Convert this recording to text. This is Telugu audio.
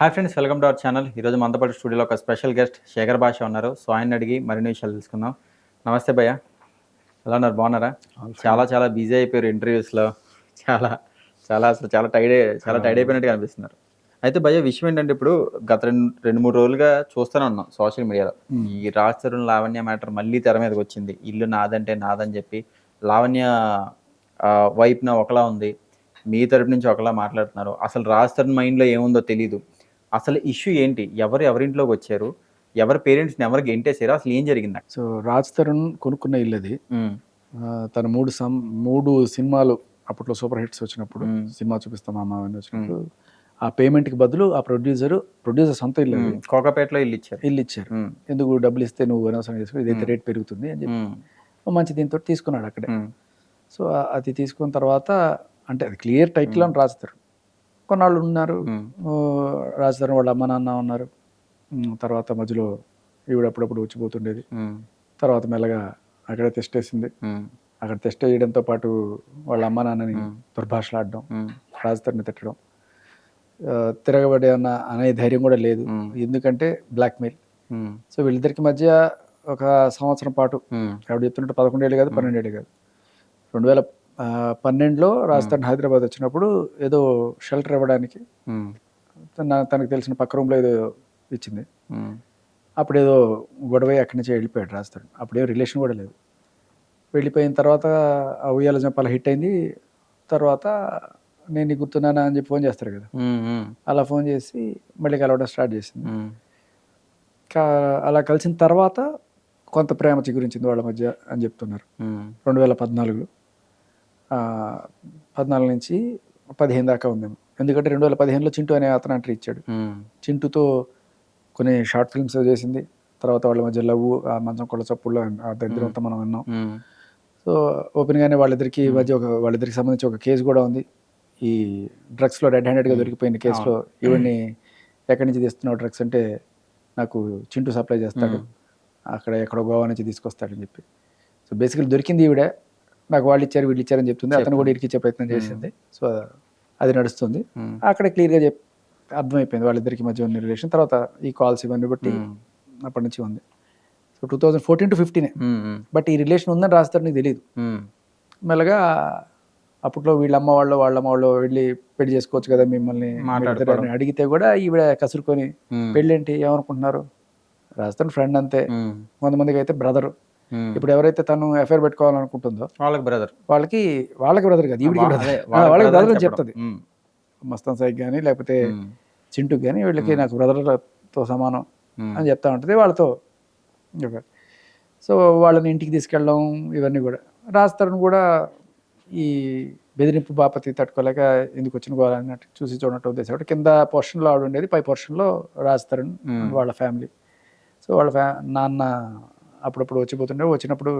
Hi friends, welcome to our channel. ఈరోజు మనతో పాటు స్టూడియోలో ఒక స్పెషల్ గెస్ట్ శేఖర్ భాష ఉన్నారు. సో ఆయన అడిగి మరిన్ని విషయాలు తెలుసుకుందాం. నమస్తే భయ్య, ఎలా ఉన్నారు? బాగున్నారా? చాలా బిజీ అయిపోయారు ఇంటర్వ్యూస్లో. చాలా చాలా టైర్డ్ అయిపోయినట్టుగా అనిపిస్తున్నారు. అయితే భయ్య, విషయం ఏంటంటే ఇప్పుడు గత రెండు మూడు రోజులుగా చూస్తూనే ఉన్నాం సోషల్ మీడియాలో. ఈ రాజ్ తరుణ్ లావణ్య మ్యాటర్ మళ్ళీ తెర మీదకి వచ్చింది. ఇల్లు నాదంటే నాదని చెప్పి లావణ్య వైపున ఒకలా ఉంది, మీ తరపు నుంచి ఒకలా మాట్లాడుతున్నారు. అసలు రాజ్ తరుణ్ మైండ్లో ఏముందో తెలీదు. అసలు ఇష్యూ ఏంటి? ఎవరింట్లోకి వచ్చారు? ఎవరి పేరెంట్స్‌ని ఎవరు గెంటేసారు? అసలు ఏం జరిగింది? సో రాజ్ తరుణ్ కొనుక్కున్న ఇల్లది. తన 3 సినిమాలు అప్పట్లో సూపర్ హిట్స్ వచ్చినప్పుడు, సినిమా చూపిస్తాం మామ అని వచ్చినప్పుడు ఆ పేమెంట్కి బదులు ఆ ప్రొడ్యూసర్ సొంత ఇల్లు, కోకాపేటలో ఇల్లు ఇచ్చారు. ఎందుకు డబ్బులు ఇస్తే నువ్వు అనవసరం చేసుకుని ఇదైతే రేట్ పెరుగుతుంది అని చెప్పి మంచి దీంతో తీసుకున్నాడు అక్కడే. సో అది తీసుకున్న తర్వాత అంటే అది క్లియర్ టైటిల్ అని రాస్తారు. కొన్నాళ్ళు ఉన్నారు. రాజ్ తరుణ్ వాళ్ళ అమ్మ నాన్న ఉన్నారు. తర్వాత మధ్యలో ఈవిడ అప్పుడప్పుడు వచ్చిపోతుండేది. తర్వాత మెల్లగా అక్కడే టెస్ట్ వేసింది. అక్కడ టెస్ట్ వేయడంతో పాటు వాళ్ళ అమ్మ నాన్నని దుర్భాషలాడడం, రాజ్ తరుణ్ని తిట్టడం, తిరగబడి అనే ధైర్యం కూడా లేదు. ఎందుకంటే బ్లాక్మెయిల్. సో వీళ్ళిద్దరికి మధ్య ఒక సంవత్సరం పాటు, ఆవిడ చెప్తున్నట్టు 11 ఏళ్ళు కాదు, 12 ఏళ్ళు కాదు, 2012లో రాజ్ తరుణ్ హైదరాబాద్ వచ్చినప్పుడు ఏదో షెల్టర్ ఇవ్వడానికి తనకు తెలిసిన పక్క రూమ్లో ఏదో ఇచ్చింది. అప్పుడు ఏదో గొడవ అక్కడి నుంచి వెళ్ళిపోయాడు రాజ్ తరుణ్. అప్పుడేం రిలేషన్ కూడా లేదు. వెళ్ళిపోయిన తర్వాత ఆ ఉయ్యాల జంపాల హిట్ అయింది. తర్వాత నేను నీకు గుర్తున్నానా అని చెప్పి ఫోన్ చేస్తారు కదా, అలా ఫోన్ చేసి మళ్ళీ కలవడం స్టార్ట్ చేసింది. అలా కలిసిన తర్వాత కొంత ప్రేమ చిగురించింది వాళ్ళ మధ్య అని చెప్తున్నారు. 2014లో 14 నుంచి 15 దాకా ఉందేమో. ఎందుకంటే 2015లో చింటూ అనే అతను ఎంట్రీ ఇచ్చాడు. చింటూతో కొన్ని షార్ట్ ఫిల్మ్స్ చేసింది. తర్వాత వాళ్ళ మధ్య లవ్, ఆ మంచం కొళ్ళ చప్పుల్లో ఆ దరిద్రంతో మనం విన్నాం. సో ఓపెన్గానే వాళ్ళిద్దరికి మధ్య వాళ్ళిద్దరికి సంబంధించి ఒక కేసు కూడా ఉంది. ఈ డ్రగ్స్లో రెడ్ హ్యాండెడ్గా దొరికిపోయిన కేసులో ఈవిడ్ని ఎక్కడి నుంచి తీస్తున్నావు డ్రగ్స్ అంటే నాకు చింటూ సప్లై చేస్తాడు, అక్కడ ఎక్కడో గోవా నుంచి తీసుకొస్తాడని చెప్పి. సో బేసికలీ దొరికింది ఈవిడ. నాకు వాళ్ళు ఇచ్చారు వీళ్ళు ఇచ్చారని చెప్తుంది. అతను కూడా ఇరికిచ్చే ప్రయత్నం చేసింది. సో అది నడుస్తుంది. అక్కడ క్లియర్గా అర్థమైపోయింది వాళ్ళిద్దరికి మధ్య ఉన్న రిలేషన్. తర్వాత ఈ కాల్స్ ఇవన్నీ బట్టి అప్పటి నుంచి ఉంది. So 2014 to 2015. బట్ ఈ రిలేషన్ ఉందని రాజ్ తరుణ్కి తెలియదు. మెల్లగా అప్పట్లో వాళ్ళ అమ్మ వాళ్ళు వెళ్ళి పెళ్లి చేసుకోవచ్చు కదా మిమ్మల్ని మాట్లాడతారని అడిగితే కూడా ఈవిడ కసురుకొని పెళ్ళేంటి ఏమనుకుంటున్నారు, రాజ్ తరుణ్ ఫ్రెండ్ అంతే, కొంతమందికి అయితే బ్రదరు. ఇప్పుడు ఎవరైతే తను ఎఫ్ఐఆర్ పెట్టుకోవాలనుకుంటుందో వాళ్ళకి బ్రదర్ కాదు, ఈవిడికి వాళ్ళకి బ్రదర్ అని చెప్తుంది. మస్తాన్ సాయికి కానీ లేకపోతే చింటూకి కానీ వీళ్ళకి నాకు బ్రదర్తో సమానం అని చెప్తా ఉంటుంది వాళ్ళతో. సో వాళ్ళని ఇంటికి తీసుకెళ్ళడం ఇవన్నీ కూడా రాజ్ తరుణ్ కూడా ఈ బెదిరింపు బాపతి తట్టుకోలేక ఎందుకు వచ్చిన గోవాలన్నట్టు చూసి చూడనట్టు ఉద్దేశం. కింద పోర్షన్లో ఆవిడ ఉండేది, పై పోర్షన్లో రాజ్ తరుణ్ వాళ్ళ ఫ్యామిలీ. సో వాళ్ళ నాన్న అప్పుడప్పుడు వచ్చినప్పుడు